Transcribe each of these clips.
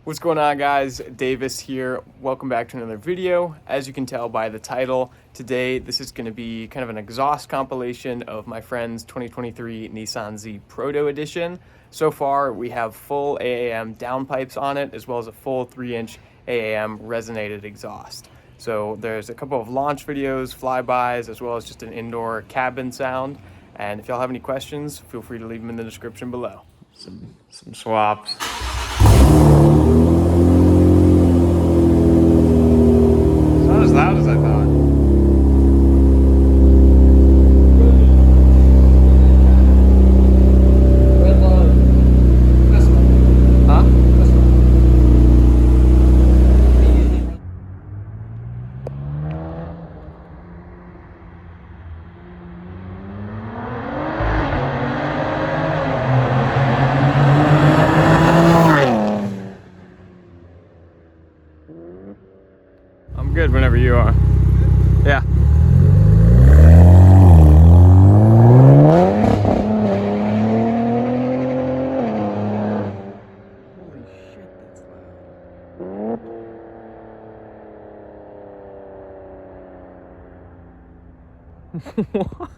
What's going on, guys? Davis here. Welcome back to another video. As you can tell by the title, today this is going to be kind of an exhaust compilation of my friend's 2023 Nissan Z Proto Edition. So far, we have full AAM downpipes on it, as well as a full 3-inch AAM resonated exhaust. So there's a couple of launch videos, flybys, as well as just an indoor cabin sound. And if y'all have any questions, feel free to leave them in the description below. Some swaps. Not as loud as I thought. Huh? I'm good whenever you are. Yeah. Holy shit, that's loud. What?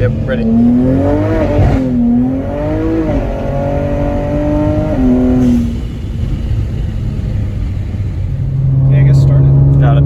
Yep, ready. Okay, I guess started. Got it.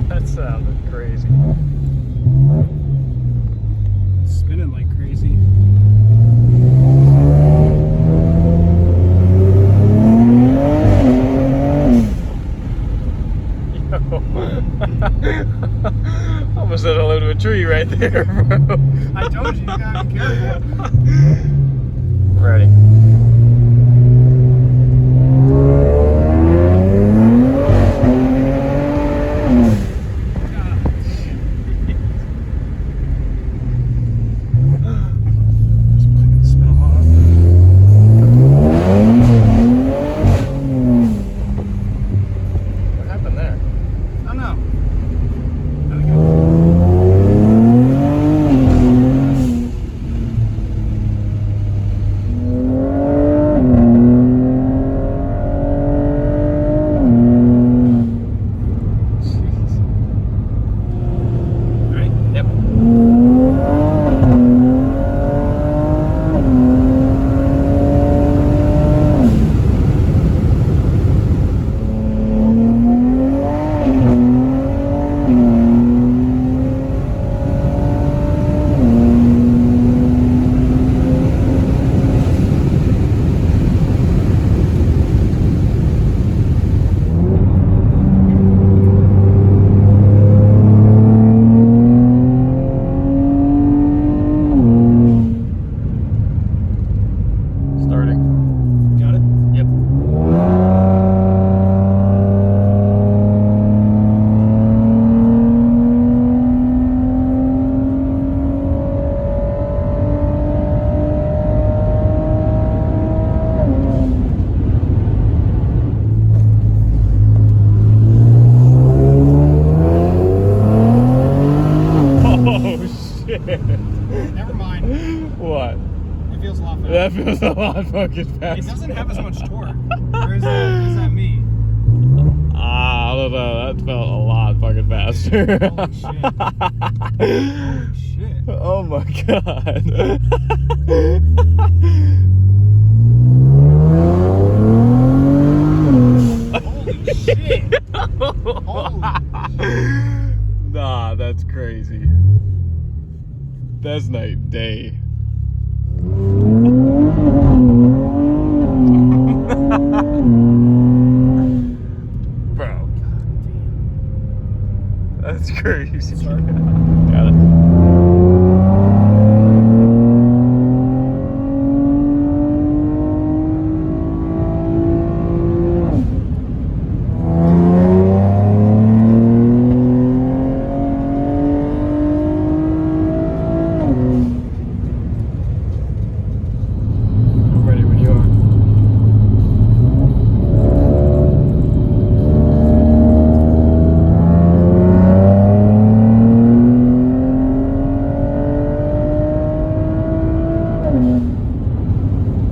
That sounded crazy. Spinning like crazy. Yo. Almost hit a load of a tree right there, bro. I told you, you gotta be careful. Ready. What happened there? I don't know. Okay. Never mind. What? It feels a lot faster. That feels a lot fucking It fast. doesn't have as much torque. Or is that me? I don't know. That felt a lot fucking faster. Holy shit. Holy shit. Oh my god. Holy shit. Holy shit. Nah, that's crazy. That's night and day. Bro. That's crazy. Start. Got it. I'm ready when you are.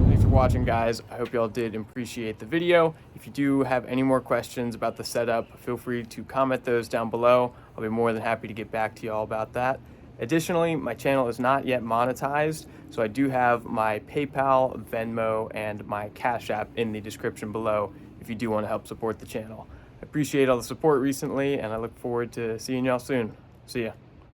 Thanks for watching, guys. I hope y'all did appreciate the video. If you do have any more questions about the setup, feel free to comment those down below. I'll be more than happy to get back to y'all about that. Additionally, my channel is not yet monetized, so I do have my PayPal, Venmo, and my Cash App in the description below if you do want to help support the channel. I appreciate all the support recently, and I look forward to seeing y'all soon. See ya.